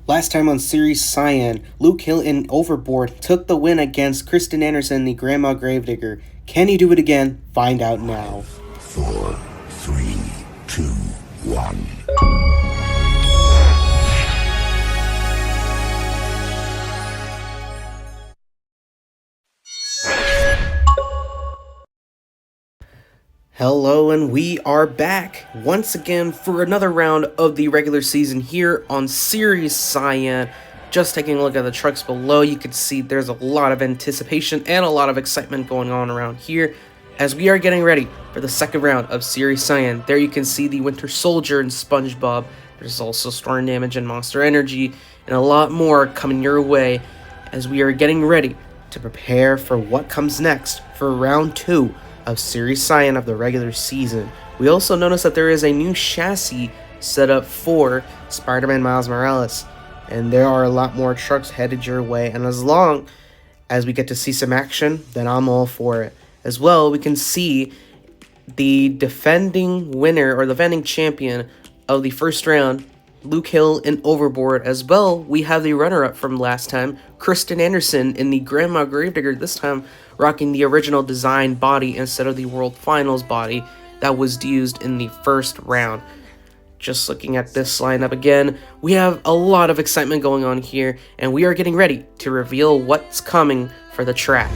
Last time on Series Cyan, Luke Hill in Overboard took the win against Krysten Anderson, the Grandma Gravedigger. Can he do it again? Find out now. 4, 3, 2, 1. Hello, and we are back once again for another round of the regular season here on Series Cyan. Just taking a look at the trucks below, you can see there's a lot of anticipation and a lot of excitement going on around here as we are getting ready for the second round of Series Cyan. There you can see the Winter Soldier and SpongeBob. There's also Storm Damage and Monster Energy and a lot more coming your way as we are getting ready to prepare for what comes next for round 2 of Series Cyan of the regular season. We also notice that there is a new chassis set up for Spider-Man Miles Morales, and there are a lot more trucks headed your way, and as long as we get to see some action, then I'm all for it. As well, we can see the defending winner or the defending champion of the first round, Luke Hill in Overboard. As well, we have the runner-up from last time, Krysten Anderson in the Grandma Gravedigger, this time rocking the original design body instead of the World Finals body that was used in the first round. Just looking at this lineup again, we have a lot of excitement going on here, and we are getting ready to reveal what's coming for the track.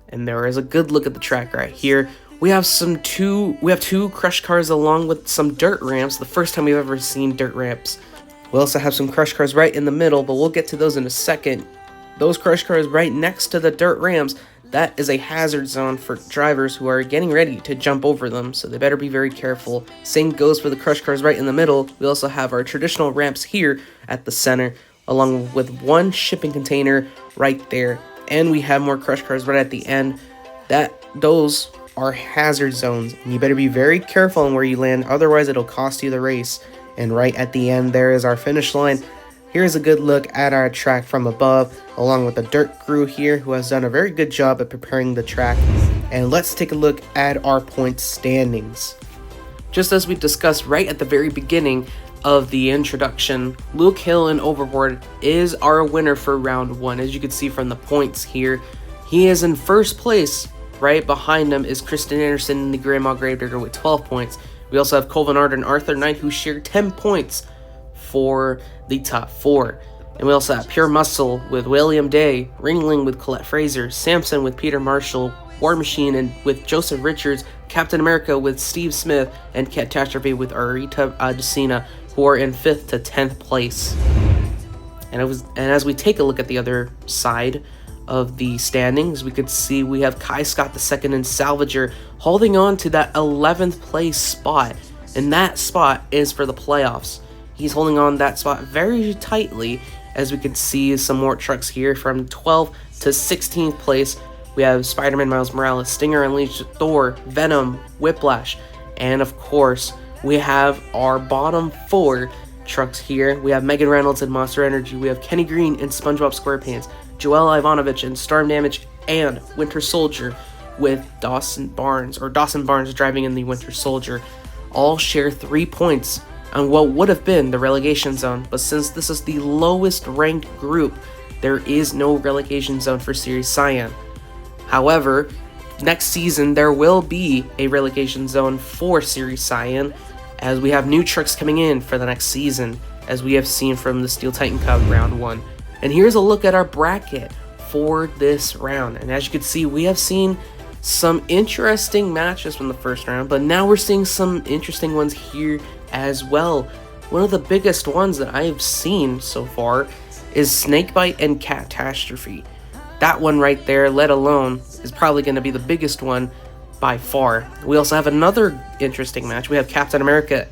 And there is a good look at the track right here. We have two crush cars along with some dirt ramps, the first time we've ever seen dirt ramps. We also have some crush cars right in the middle, but we'll get to those in a second. Those crush cars right next to the dirt ramps, that is a hazard zone for drivers who are getting ready to jump over them, so they better be very careful. Same goes for the crush cars right in the middle. We also have our traditional ramps here at the center, along with one shipping container right there. And we have more crush cars right at the end. Those are hazard zones, and you better be very careful on where you land, otherwise it'll cost you the race. And right at the end, there is our finish line. Here's a good look at our track from above, along with the dirt crew here, who has done a very good job at preparing the track. And let's take a look at our point standings. Just as we discussed right at the very beginning of the introduction, Luke Hill in Overboard is our winner for round 1. As you can see from the points here, he is in first place. Right behind him is Krysten Anderson in the Grandma Gravedigger with 12 points. We also have Colvin Ard and Arthur Knight, who share 10 points for the top 4. And we also have Pure Muscle with William Day, Ringling with Colette Fraser, Samson with Peter Marshall, War Machine and with Joseph Richards, Captain America with Steve Smith, and Catastrophe with Arita Adesina, who are in 5th to 10th place. And as we take a look at the other side of the standings, we could see we have Kai Scott II and Salvager holding on to that 11th place spot, and that spot is for the playoffs. He's holding on that spot very tightly, as we can see some more trucks here from 12th to 16th place. We have Spider-Man Miles Morales, Stinger Unleashed, Thor, Venom, Whiplash, and of course we have our bottom 4 trucks here. We have Megan Reynolds and Monster Energy, we have Kenny Green and SpongeBob SquarePants, Joel Ivanovich and Storm Damage, and Winter Soldier with Dawson Barnes driving in the Winter Soldier. All share 3 points on what would have been the relegation zone, but since this is the lowest ranked group, there is no relegation zone for Series Cyan. However, next season there will be a relegation zone for Series Cyan, as we have new trucks coming in for the next season, as we have seen from the Steel Titan Cup round 1. And here's a look at our bracket for this round. And as you can see, we have seen some interesting matches from the first round, but now we're seeing some interesting ones here as well. One of the biggest ones that I have seen so far is Snakebite and Catastrophe. That one right there, let alone, is probably going to be the biggest one by far. We also have another interesting match. We have Captain America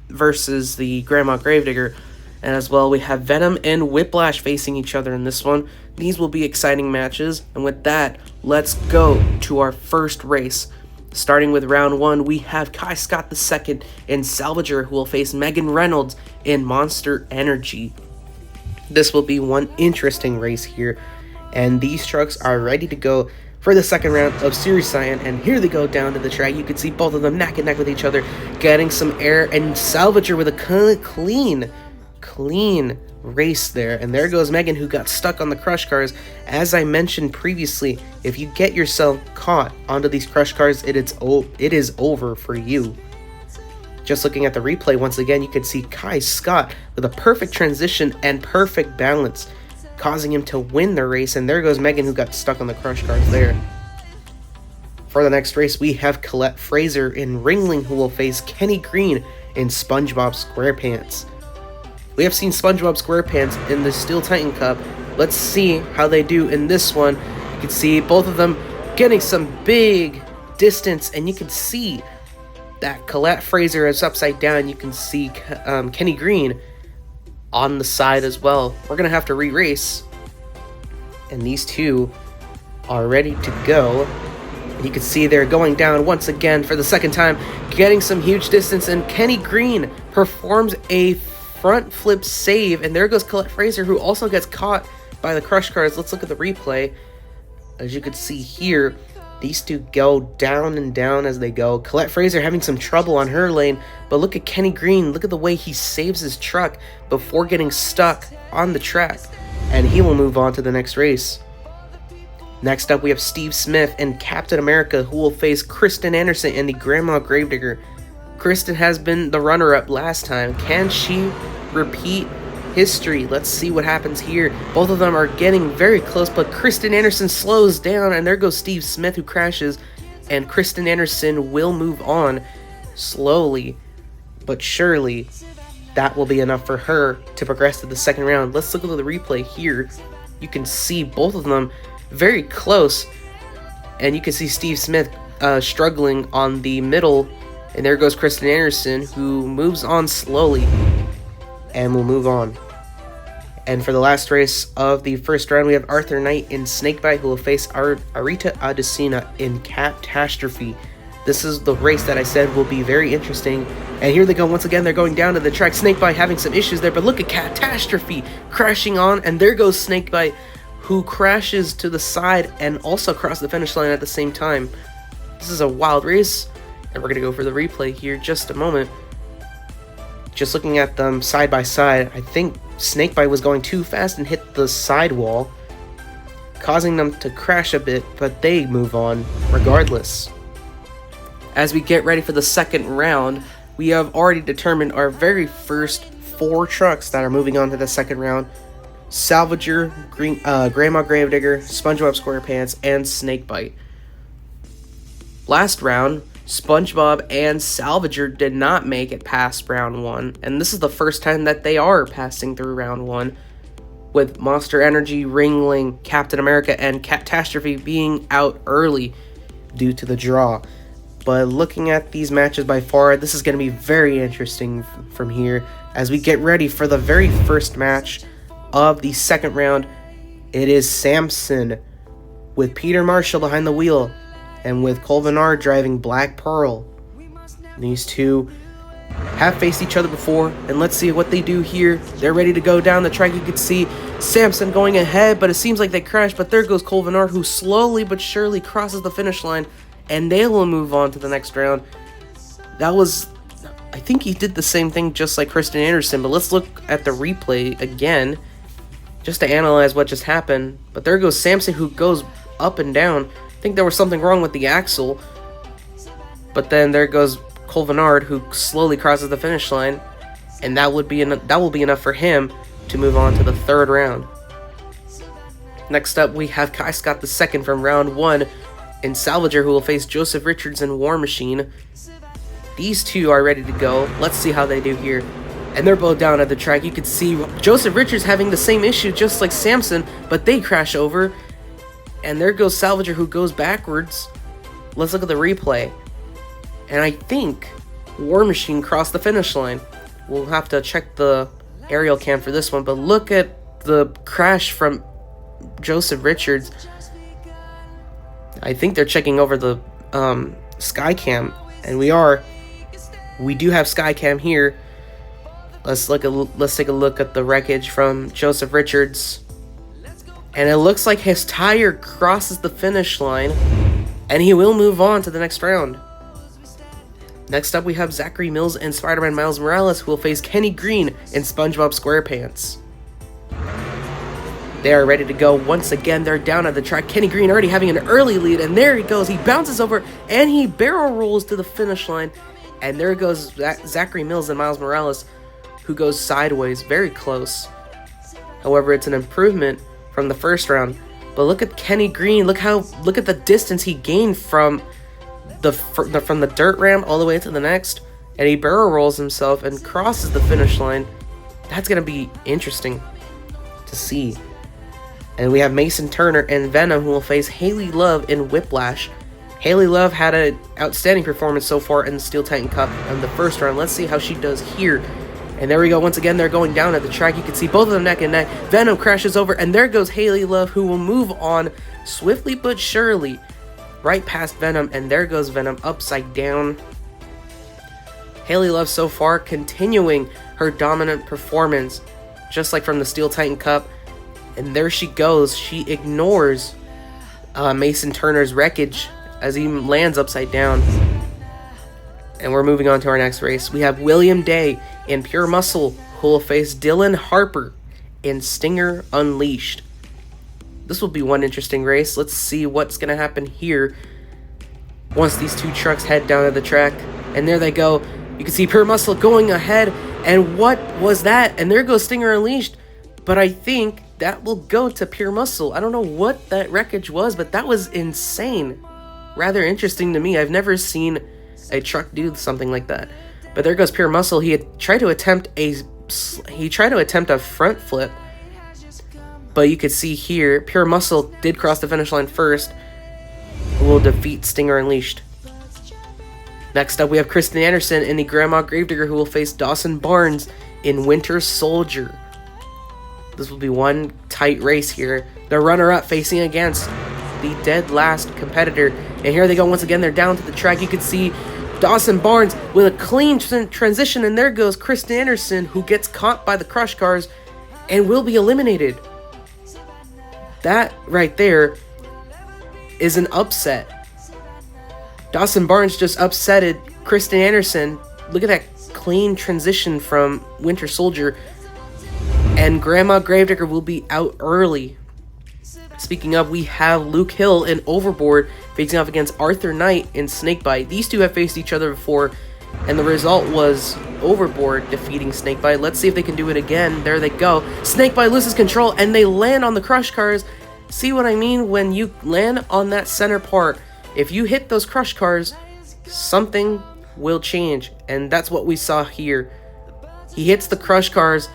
versus the Grandma Gravedigger. And as well, we have Venom and Whiplash facing each other in this one. These will be exciting matches. And with that, let's go to our first race. Starting with round 1, we have Kai Scott II and Salvager, who will face Megan Reynolds in Monster Energy. This will be one interesting race here. And these trucks are ready to go for the second round of Series Cyan, and here they go down to the track. You can see both of them neck and neck with each other, getting some air, and Salvager with a clean clean race there. And there goes Megan, who got stuck on the crush cars. As I mentioned previously, if you get yourself caught onto these crush cars, it is over for you. Just looking at the replay once again, you can see Kai Scott with a perfect transition and perfect balance, causing him to win the race. And there goes Megan, who got stuck on the crush cars there. For the next race, we have Colette Fraser in Ringling, who will face Kenny Green in SpongeBob SquarePants. We have seen SpongeBob SquarePants in the Steel Titan Cup. Let's see how they do in this one. You can see both of them getting some big distance, and you can see that Colette Fraser is upside down. You can see Kenny Green on the side as well. We're going to have to re-race, and these two are ready to go. You can see they're going down once again for the second time, getting some huge distance, and Kenny Green performs a front flip save, and there goes Colette Fraser, who also gets caught by the crush cars. Let's look at the replay. As you can see here, these two go down and down as they go. Colette Fraser having some trouble on her lane, but look at Kenny Green. Look at the way he saves his truck before getting stuck on the track, and he will move on to the next race. Next up, we have Steve Smith and Captain America, who will face Krysten Anderson and the Grandma Gravedigger. Krysten has been the runner-up last time. Can she repeat history? Let's see what happens here. Both of them are getting very close, but Krysten Anderson slows down, and there goes Steve Smith, who crashes, and Krysten Anderson will move on slowly but surely. That will be enough for her to progress to the second round. Let's look at the replay here. You can see both of them very close, and you can see Steve Smith struggling on the middle, and there goes Krysten Anderson, who moves on slowly and will move on. And for the last race of the first round, we have Arthur Knight in Snakebite, who will face Arita Adesina in Catastrophe. This is the race that I said will be very interesting. And here they go once again. They're going down to the track. Snakebite having some issues there, but look at Catastrophe crashing on, and there goes Snakebite, who crashes to the side and also across the finish line at the same time. This is a wild race, and we're going to go for the replay here just a moment. Just looking at them side by side, I think Snakebite was going too fast and hit the sidewall, causing them to crash a bit, but they move on regardless. As we get ready for the second round, we have already determined our very first 4 trucks that are moving on to the second round. Salvager, Grandma Gravedigger, SpongeBob SquarePants, and Snakebite. Last round, SpongeBob and Salvager did not make it past round 1, and this is the first time that they are passing through round 1, with Monster Energy, Ringling, Captain America, and Catastrophe being out early due to the draw. But looking at these matches by far, this is going to be very interesting from here as we get ready for the very first match of the second round. It is Samson with Peter Marshall behind the wheel, and with Colvinar driving Black Pearl. These two have faced each other before, and let's see what they do here. They're ready to go down the track. You can see Samson going ahead, but it seems like they crashed, but there goes Colvinar, who slowly but surely crosses the finish line, and they will move on to the next round. I think he did the same thing just like Krysten Anderson, but let's look at the replay again just to analyze what just happened. But there goes Samson, who goes up and down. I think there was something wrong with the axle. But then there goes Colvinar, who slowly crosses the finish line, and that will be enough for him to move on to the third round. Next up, we have Kai Scott II from round 1 in Salvager, who will face Joseph Richards in War Machine. These two are ready to go. Let's see how they do here. And they're both down at the track. You can see Joseph Richards having the same issue just like Samson, but they crash over. And there goes Salvager, who goes backwards. Let's look at the replay. And I think War Machine crossed the finish line. We'll have to check the aerial cam for this one, but look at the crash from Joseph Richards. I think they're checking over the sky cam, and we do have sky cam here. Let's take a look at the wreckage from Joseph Richards, and it looks like his tire crosses the finish line, and he will move on to the next round. Next up, we have Zachary Mills and Spider-Man Miles Morales, who will face Kenny Green and SpongeBob SquarePants. They are ready to go once again. They're down at the track. Kenny Green already having an early lead, and there he goes. He bounces over, and he barrel rolls to the finish line. And there goes Zachary Mills and Miles Morales, who goes sideways, very close. However, it's an improvement from the first round. But look at Kenny Green. Look at the distance he gained from the dirt ramp all the way to the next, and he barrel rolls himself and crosses the finish line. That's gonna be interesting to see. And we have Mason Turner and Venom, who will face Haley Love in Whiplash. Haley Love had an outstanding performance so far in the Steel Titan Cup in the first round. Let's see how she does here. And there we go. Once again, they're going down at the track. You can see both of them neck and neck. Venom crashes over, and there goes Haley Love, who will move on swiftly but surely right past Venom, and there goes Venom upside down. Haley Love so far continuing her dominant performance, just like from the Steel Titan Cup. And there she goes. She ignores Mason Turner's wreckage as he lands upside down. And we're moving on to our next race. We have William Day in Pure Muscle, who will face Dylan Harper in Stinger Unleashed. This will be one interesting race. Let's see what's going to happen here once these two trucks head down to the track. And there they go. You can see Pure Muscle going ahead. And what was that? And there goes Stinger Unleashed. But I think that will go to Pure Muscle. I don't know what that wreckage was, but that was insane. Rather interesting to me. I've never seen a truck do something like that. But there goes Pure Muscle. He had tried to attempt a front flip. But you could see here, Pure Muscle did cross the finish line first. Will defeat Stinger Unleashed. Next up, we have Krysten Anderson in the Grandma Gravedigger, who will face Dawson Barnes in Winter Soldier. This will be one tight race here. The runner-up facing against the dead last competitor. And here they go once again. They're down to the track. You can see Dawson Barnes with a clean transition. And there goes Krysten Anderson, who gets caught by the crush cars and will be eliminated. That right there is an upset. Dawson Barnes just upsetted Krysten Anderson. Look at that clean transition from Winter Soldier. And Grandma Gravedigger will be out early. Speaking of, we have Luke Hill in Overboard facing off against Arthur Knight in Snakebite. These two have faced each other before, and the result was Overboard defeating Snakebite. Let's see if they can do it again. There they go. Snakebite loses control, and they land on the crush cars. See what I mean? When you land on that center part, if you hit those crush cars, something will change. And that's what we saw here. He hits the crush cars,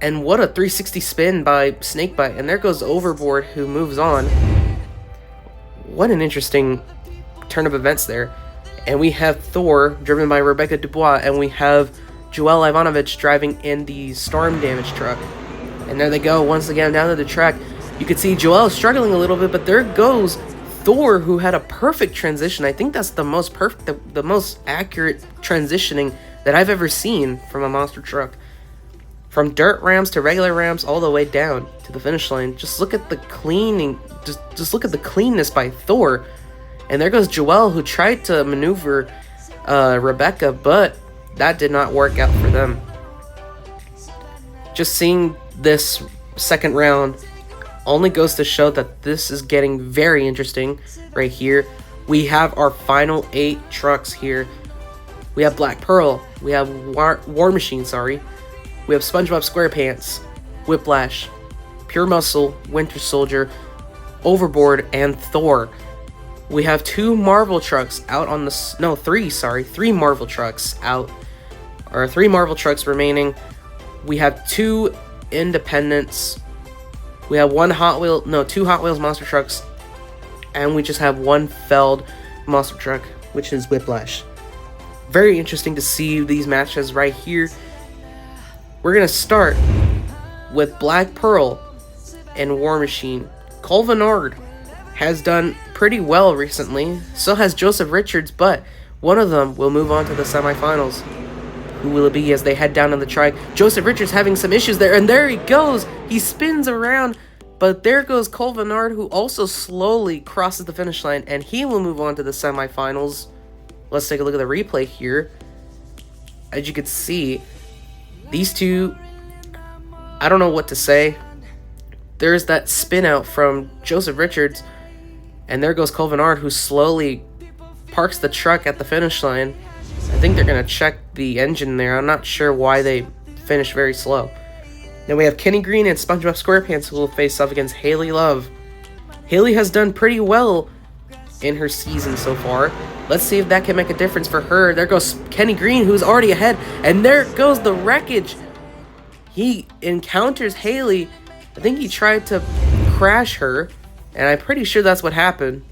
and what a 360 spin by Snakebite. And there goes Overboard, who moves on. What an interesting turn of events there. And we have Thor, driven by Rebecca Dubois, and we have Joel Ivanovich driving in the storm damage truck. And there they go, once again, down to the track. You can see Joel struggling a little bit, but there goes Thor, who had a perfect transition. I think that's the most perfect, the most accurate transitioning that I've ever seen from a monster truck. From dirt ramps to regular ramps, all the way down to the finish line. Just look at the cleaning. Just look at the cleanness by Thor. And there goes Joel, who tried to maneuver Rebecca, but that did not work out for them. Just seeing this second round only goes to show that this is getting very interesting right here. We have our final 8 trucks here. We have Black Pearl. We have War Machine, sorry. We have SpongeBob SquarePants, Whiplash, Pure Muscle, Winter Soldier, Overboard, and Thor. We have 2 Marvel trucks out on the... No, 3 Marvel trucks out. Or 3 Marvel trucks remaining. We have 2 Independents. We have 2 Hot Wheels monster trucks. And we just have 1 Feld monster truck, which is Whiplash. Very interesting to see these matches right here. We're going to start with Black Pearl and War Machine. Cole Vennard has done pretty well recently. So has Joseph Richards, but one of them will move on to the semifinals. Who will it be as they head down on the track? Joseph Richards having some issues there, and there he goes. He spins around, but there goes Cole Vennard, who also slowly crosses the finish line, and he will move on to the semifinals. Let's take a look at the replay here. As you can see, these two, I don't know what to say. There's that spin out from Joseph Richards, and there goes Colvinard, who slowly parks the truck at the finish line. I think they're going to check the engine there. I'm not sure why they finished very slow. Then we have Kenny Green and SpongeBob SquarePants, who will face off against Haley Love. Haley has done pretty well in her season so far. Let's see if that can make a difference for her. There goes Kenny Green, who's already ahead. And there goes the wreckage. He encounters Haley. I think he tried to crash her, and I'm pretty sure that's what happened.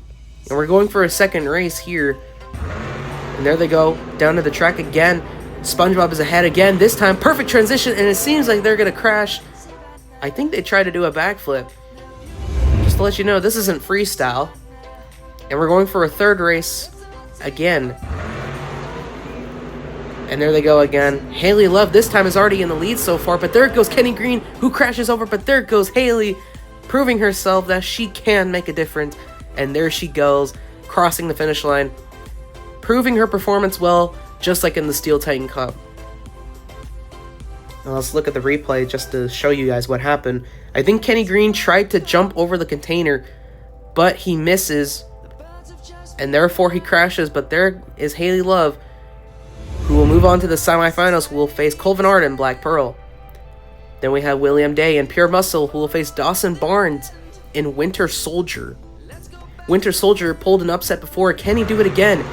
And we're going for a second race here. And there they go, down to the track again. SpongeBob is ahead again. This time, perfect transition, and it seems like they're going to crash. I think they tried to do a backflip. Just to let you know, this isn't freestyle. And we're going for a third race again. And there they go again. Haley Love this time is already in the lead so far, but there goes Kenny Green, who crashes over, but there goes Haley, proving herself that she can make a difference. And there she goes, crossing the finish line, proving her performance well, just like in the Steel Titan Cup. Now let's look at the replay just to show you guys what happened. I think Kenny Green tried to jump over the container, but he misses, and therefore he crashes. But there is Haley Love, who will move on to the semifinals, who will face Colvinard and Black Pearl. Then we have William Day and Pure Muscle, who will face Dawson Barnes in Winter Soldier. Winter Soldier pulled an upset before. Can he do it again?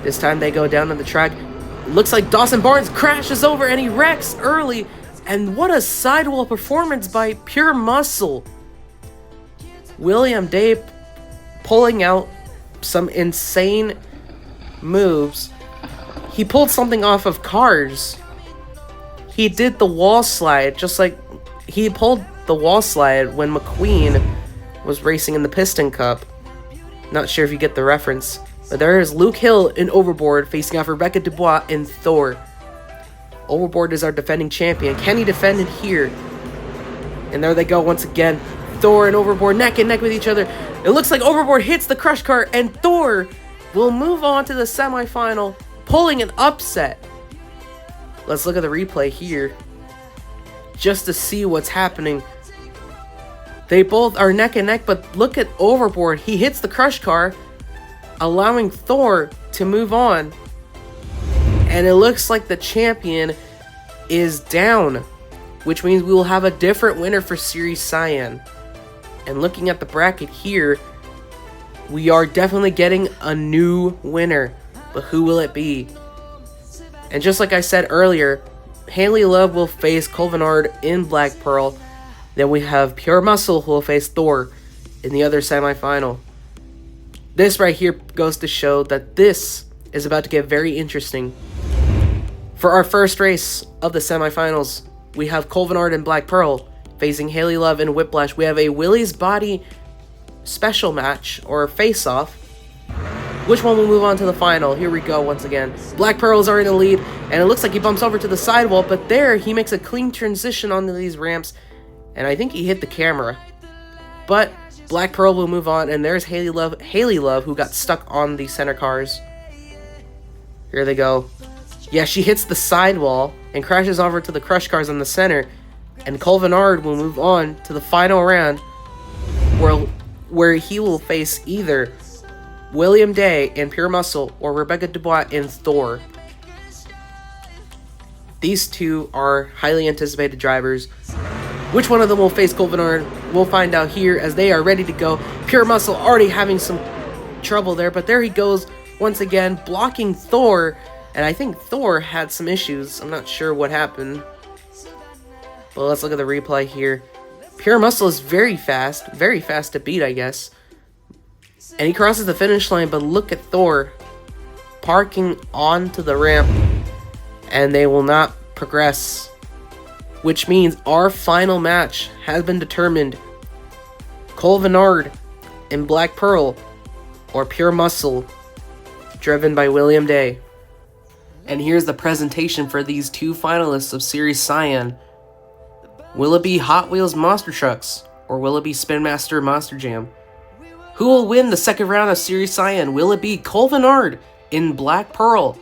This time they go down on the track. Looks like Dawson Barnes crashes over and he wrecks early. And what a sidewall performance by Pure Muscle. William Day pulling out some insane moves. He pulled something off of Cars. He did the wall slide, just like he pulled the wall slide when McQueen was racing in the Piston Cup. Not sure if you get the reference. But there is Luke Hill in Overboard facing off Rebecca Dubois in Thor. Overboard is our defending champion. Can he defend it here? And there they go once again. Thor and Overboard neck and neck with each other. It looks like Overboard hits the crush cart, and Thor will move on to the semifinal, pulling an upset. Let's look at the replay here just to see what's happening. They both are neck and neck, but look at Overboard. He hits the crush car, allowing Thor to move on. And it looks like the champion is down, which means we will have a different winner for Series Cyan. And looking at the bracket here, we are definitely getting a new winner. But who will it be? And just like I said earlier, Haley Love will face Colvinard in Black Pearl. Then we have Pure Muscle, who will face Thor in the other semifinal. This right here goes to show that this is about to get very interesting. For our first race of the semifinals, we have Colvinard and Black Pearl facing Haley Love and Whiplash. We have a Willie's Body special match, or face-off. Which one will move on to the final? Here we go once again. Black Pearls are in the lead, and it looks like he bumps over to the sidewall, but there he makes a clean transition onto these ramps, and I think he hit the camera. But Black Pearl will move on, and there's Haley Love, who got stuck on the center cars. Here they go. Yeah, she hits the sidewall and crashes over to the crush cars on the center, and Colvinard will move on to the final round, where he will face either William Day in Pure Muscle or Rebecca Dubois in Thor. These two are highly anticipated drivers. Which one of them will face Colvinard? We'll find out here as they are ready to go. Pure Muscle already having some trouble there, but there he goes once again, blocking Thor. And I think Thor had some issues. I'm not sure what happened. But let's look at the replay here. Pure Muscle is very fast to beat, I guess. And he crosses the finish line, but look at Thor parking onto the ramp. And they will not progress. Which means our final match has been determined. Colvinard and Black Pearl, or Pure Muscle, driven by William Day. And here's the presentation for these two finalists of Series Cyan. Will it be Hot Wheels Monster Trucks, or will it be Spin Master Monster Jam? Who will win the second round of Series Cyan? Will it be Colvinard in Black Pearl?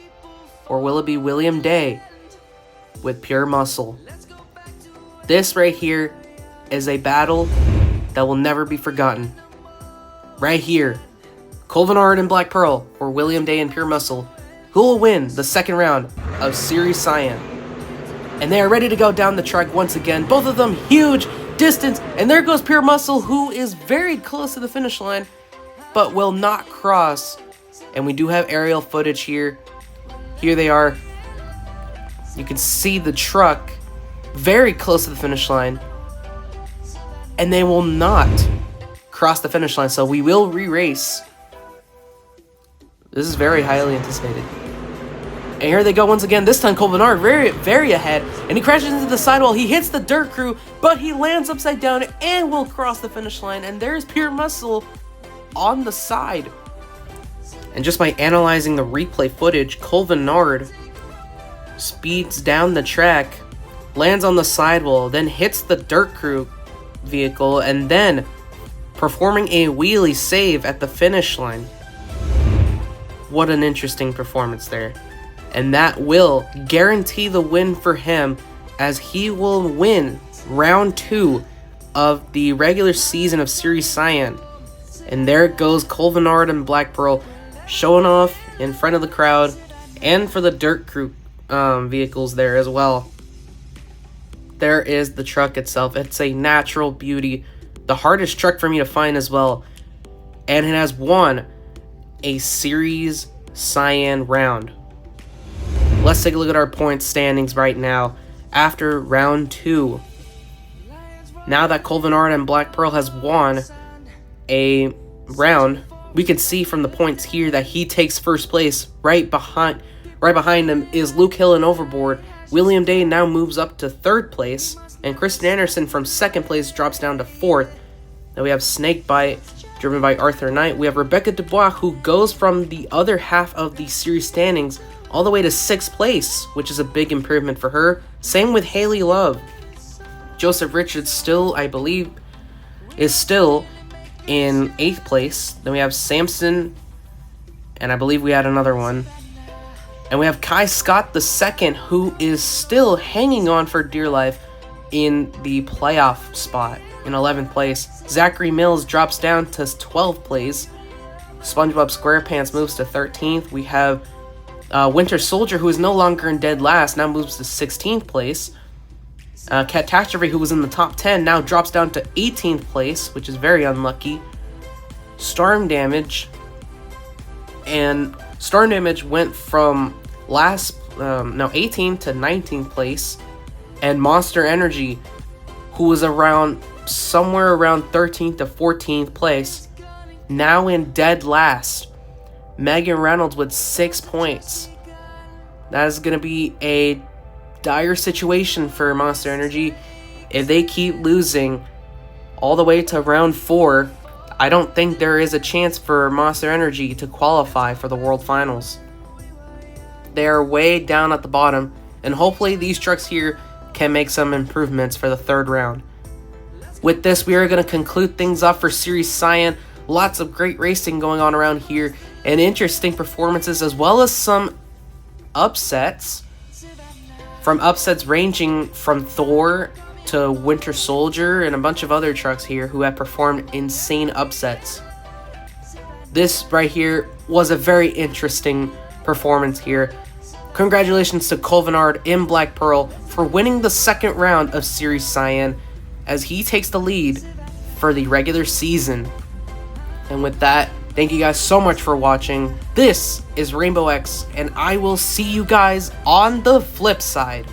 Or will it be William Day with Pure Muscle? This right here is a battle that will never be forgotten. Right here, Colvinard and Black Pearl, or William Day and Pure Muscle. Who will win the second round of Series Cyan? And they are ready to go down the track once again. Both of them huge distance. And there goes Pure Muscle, who is very close to the finish line, but will not cross. And we do have aerial footage here. Here they are. You can see the truck very close to the finish line. And they will not cross the finish line. So we will re-race. This is very highly anticipated. And here they go once again. This time Colvinard very ahead. And he crashes into the sidewall. He hits the dirt crew, but he lands upside down and will cross the finish line. And there's Pure Muscle on the side. And just by analyzing the replay footage, Colvinard speeds down the track, lands on the sidewall, then hits the dirt crew vehicle, and then performing a wheelie save at the finish line. What an interesting performance there. And that will guarantee the win for him, as he will win round 2 of the regular season of Series Cyan. And there it goes, Colvinard and Black Pearl showing off in front of the crowd, and for the dirt crew vehicles there as well. There is the truck itself. It's a natural beauty. The hardest truck for me to find as well. And it has won a Series Cyan round. Let's take a look at our point standings right now after round 2. Now that Colvinard and Black Pearl has won a round, we can see from the points here that he takes first place. Right behind him is Luke Hill and Overboard. William Day now moves up to 3rd place, and Krysten Anderson from 2nd place drops down to 4th. Then we have Snakebite, driven by Arthur Knight. We have Rebecca Dubois, who goes from the other half of the series standings all the way to 6th place, which is a big improvement for her. Same with Haley Love. Joseph Richards still, I believe, is still in 8th place. Then we have Samson, and I believe we had another one. And we have Kai Scott II, who is still hanging on for dear life in the playoff spot in 11th place. Zachary Mills drops down to 12th place. SpongeBob SquarePants moves to 13th. We have Winter Soldier, who is no longer in dead last, now moves to 16th place. Catastrophe, who was in the top 10, now drops down to 18th place, which is very unlucky. Storm Damage went from 18th to 19th place. And Monster Energy, who was somewhere around 13th to 14th place, now in dead last. Megan Reynolds with 6 points. That is going to be a dire situation for Monster Energy. If they keep losing all the way to round 4, I don't think there is a chance for Monster Energy to qualify for the World Finals. They are way down at the bottom, and hopefully these trucks here can make some improvements for the 3rd round. With this, we are going to conclude things off for Series Cyan. Lots of great racing going on around here, and interesting performances, as well as some upsets. From upsets ranging from Thor to Winter Soldier and a bunch of other trucks here who have performed insane upsets. This right here was a very interesting performance here. Congratulations to Colvinard in Black Pearl for winning the 2nd round of Series Cyan, as he takes the lead for the regular season. And with that, thank you guys so much for watching. This is Rainbow X, and I will see you guys on the flip side.